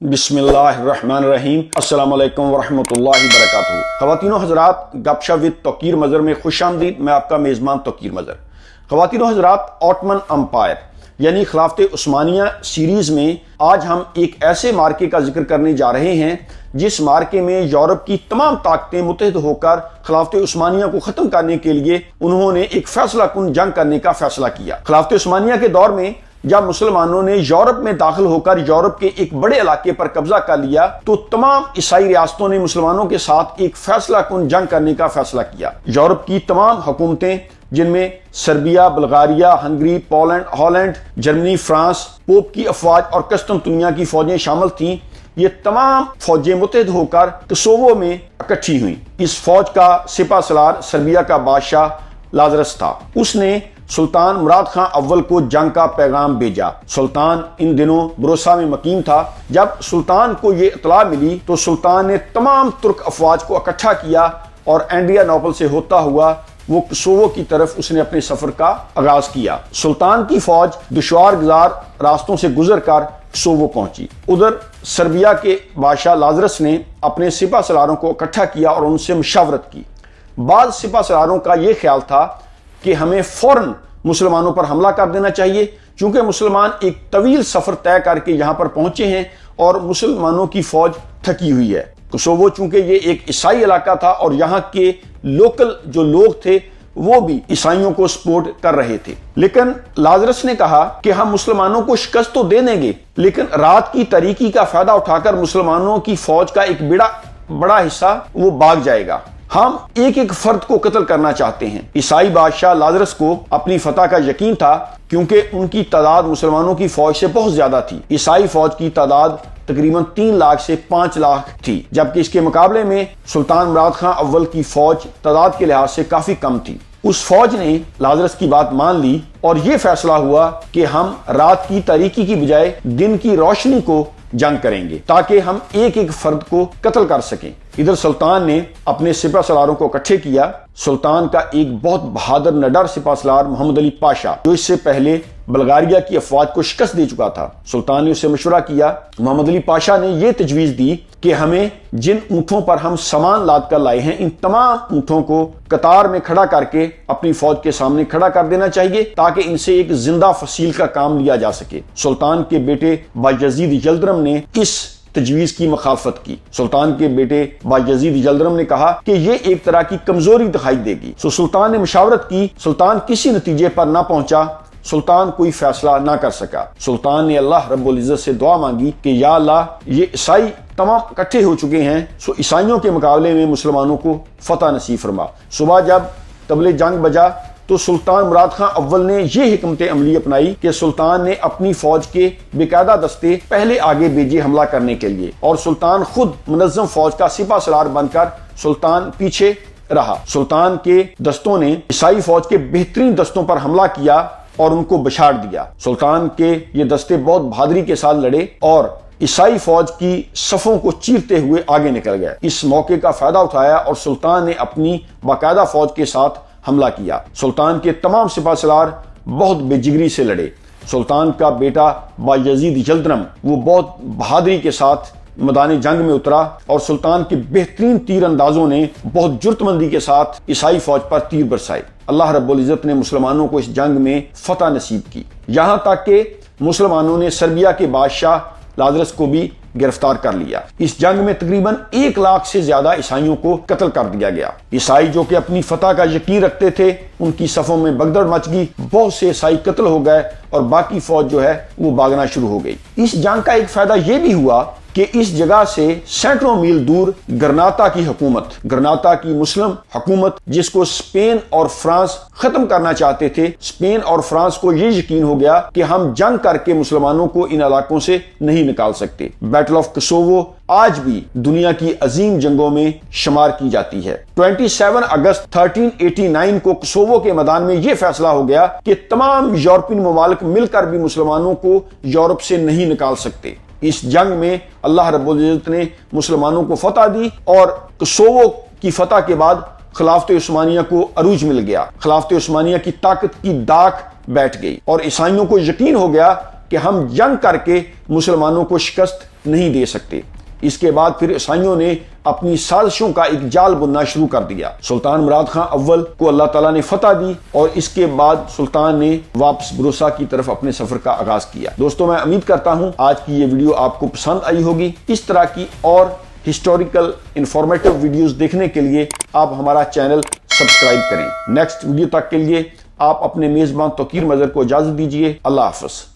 बिस्मिल्लाहिर्रहमानिर्रहीम। अस्सलाम वालेकुम वरहमतुल्लाहि वबरकातुहू। ख़वातीनो हज़रात, गपशप विद तौकीर मज़र में खुशामदीद। मैं आपका मेज़बान तौकीर मज़र। ख़वातीनो हज़रात, ऑटमन अम्पायर यानी खिलाफत उस्मानिया सीरीज़ में आज हम एक ऐसे मार्के का जिक्र करने जा रहे हैं जिस मार्के में यूरोप की तमाम ताकतें मुत्तहिद होकर खिलाफत उस्मानिया को ख़त्म करने के लिए उन्होंने एक फैसला कुन जंग करने का फैसला किया। खिलाफत उस्मानिया के दौर में जब मुसलमानों ने यूरोप में दाखिल होकर यूरोप के एक बड़े इलाके पर कब्जा कर लिया तो तमाम ईसाई रियासतों ने मुसलमानों के साथ एक फैसला कुन जंग करने का फैसला किया। यूरोप की तमाम हुकूमतें, जिनमें Serbia, Bulgaria, Hungary, Poland, Holland, Germany, France, pope की अफवाज और कस्तुनतुनिया की फौजें शामिल थीं, ये तमाम फौजें मुत्तहिद होकर कोसोवो में इकट्ठी हुई। इस फौज का सिपा सलार सर्बिया का बादशाह लाजरस था। उसने सुल्तान मुराद खां अव्वल को जंग का पैगाम भेजा। सुल्तान इन दिनों बुरोसा में मकीम था। जब सुल्तान को ये इत्तला मिली तो सुल्तान ने तमाम तुर्क अफवाज को इकट्ठा किया और एंड्रियानोपल से होता हुआ वो कोसोवो की तरफ उसने अपने सफर का आगाज किया। सुल्तान की फौज दुश्वार गुजार रास्तों से गुजर कर कोसोवो पहुंची। उधर सर्बिया के बादशाह लाजरस ने अपने सिपा सलारों को इकट्ठा किया और उनसे मुशावरत की। बाद सिपा सलारों का यह ख्याल था कि हमें फौरन मुसलमानों पर हमला कर देना चाहिए, क्योंकि मुसलमान एक तवील सफर तय करके यहां पर पहुंचे हैं और मुसलमानों की फौज थकी हुई है। कोसोवो चूंकि ये एक ईसाई इलाका था और यहाँ के लोकल जो लोग थे वो भी ईसाइयों को सपोर्ट कर रहे थे। लेकिन लाजरस ने कहा कि हम मुसलमानों को शिकस्त तो दे देंगे, लेकिन रात की तारीकी का फायदा उठाकर मुसलमानों की फौज का एक बड़ा हिस्सा वो भाग जाएगा। हम एक एक फर्द को कत्ल करना चाहते हैं। ईसाई बादशाह लाजरस को अपनी फतह का यकीन था, क्योंकि उनकी तादाद मुसलमानों की फौज से बहुत ज्यादा थी। ईसाई फौज की तादाद तकरीबन 3 लाख से 5 लाख थी, जबकि इसके मुकाबले में सुल्तान मुराद खां अव्वल की फौज तादाद के लिहाज से काफी कम थी। उस फौज ने लाजरस की बात मान ली और यह फैसला हुआ कि हम रात की तारीकी की बजाय दिन की रोशनी को जंग करेंगे, ताकि हम एक एक फर्द को कत्ल कर सकें। इधर सुल्तान ने अपने सिपा सलारों को इकट्ठे किया। सुल्तान का एक बहुत बहादुर निडर सिपा सलार मोहम्मद अली पाशा, जो इससे पहले बुल्गारिया की अफवाज को शिकस्त दे चुका था, सुल्तान ने उससे मशवरा किया। मोहम्मद अली पाशा ने यह तजवीज दी कि हमें जिन ऊंटों पर हम सामान लाद कर लाए हैं, इन तमाम ऊंटों को कतार में खड़ा करके अपनी फौज के सामने खड़ा कर देना चाहिए, ताकि इनसे एक जिंदा फसील का काम लिया जा सके। सुल्तान के बेटे बायजीद यल्दरम ने इस तजवीज की मुखालफत की। सुल्तान के बेटे बायजीद यल्दरम ने कहा कि यह एक तरह की कमजोरी दिखाई देगी। तो सुल्तान ने मशावरत की। सुल्तान किसी नतीजे पर ना पहुंचा। सुल्तान कोई फैसला ना कर सका। सुल्तान ने अल्लाह रब्बुल इज्जत से दुआ मांगी कि या अल्लाह, ये ईसाई तमाम इकट्ठे हो चुके हैं, सो ईसाइयों के मुकाबले में मुसलमानों को फतह नसीब फरमा। सुबह जब तबले जंग बजा तो सुल्तान मुराद खां अव्वल ने यह हिकमत अमली अपनाई कि सुल्तान ने अपनी फौज के बेकायदा दस्ते पहले आगे भेजे हमला करने के लिए, और सुल्तान खुद मुनज्जम फौज का सिपा सलार बनकर सुल्तान पीछे रहा। सुल्तान के दस्तों ने ईसाई फौज के बेहतरीन दस्तों पर हमला किया और उनको बछाड़ दिया। सुल्तान के ये दस्ते बहुत बहादुरी के साथ लड़े और ईसाई फौज की सफों को चीरते हुए आगे निकल गए। इस मौके का फायदा उठाया और सुल्तान ने अपनी बाकायदा फौज के साथ हमला किया। सुल्तान के तमाम सिपा सलार बहुत बेजिगरी से लड़े। सुल्तान का बेटा बायजीद यल्दरम वो बहुत बहादुरी के साथ मैदान जंग में उतरा और सुल्तान के बेहतरीन तीर अंदाजों ने बहुत जुर्तमंदी के साथ ईसाई फौज पर तीर बरसाए। अल्लाह रब्बुल इज्जत ने मुसलमानों को इस जंग में फतह नसीब की। यहां तक कि मुसलमानों ने सर्बिया के बादशाह लाजरस को भी गिरफ्तार कर लिया। इस जंग में तकरीबन 1 लाख से ज्यादा ईसाइयों को कत्ल कर दिया गया। ईसाई जो कि अपनी फतह का यकीन रखते थे, उनकी सफों में भगदड़ मच गई। बहुत से ईसाई कत्ल हो गए और बाकी फौज जो है वो भागना शुरू हो गई। इस जंग का एक फायदा यह भी हुआ कि इस जगह से सैकड़ों मील दूर गरनाता की हुकूमत, गरनाता की मुस्लिम हुकूमत, जिसको स्पेन और फ्रांस खत्म करना चाहते थे, स्पेन और फ्रांस को यह यकीन हो गया कि हम जंग करके मुसलमानों को इन इलाकों से नहीं निकाल सकते। बैटल ऑफ कोसोवो आज भी दुनिया की अजीम जंगों में शुमार की जाती है। 27 अगस्त 1389 को कोसोवो के मैदान में यह फैसला हो गया कि तमाम यूरोपियन ममालिक मिलकर भी मुसलमानों को यूरोप से नहीं निकाल सकते। इस जंग में अल्लाह रब्बुल इज्जत ने मुसलमानों को फतह दी और कोसोवो की फतह के बाद खिलाफत उस्मानिया को अरूज मिल गया। खिलाफत उस्मानिया की ताकत की दाक बैठ गई और ईसाइयों को यकीन हो गया کہ ہم جنگ کر کے مسلمانوں کو شکست نہیں دے سکتے۔ اس کے بعد پھر عیسائیوں نے اپنی سازشوں کا ایک جال بننا شروع کر دیا۔ سلطان مراد خان اول کو اللہ تعالیٰ نے فتح دی اور اس کے بعد سلطان نے واپس بروسا کی طرف اپنے سفر کا آغاز کیا۔ دوستوں میں امید کرتا ہوں آج کی یہ ویڈیو آپ کو پسند آئی ہوگی۔ اس طرح کی اور ہسٹوریکل انفارمیٹو ویڈیوز دیکھنے کے لیے آپ ہمارا چینل سبسکرائب کریں۔ نیکسٹ ویڈیو تک کے لیے آپ اپنے میزبان توقیر مظہر کو اجازت دیجیے۔ اللہ حافظ۔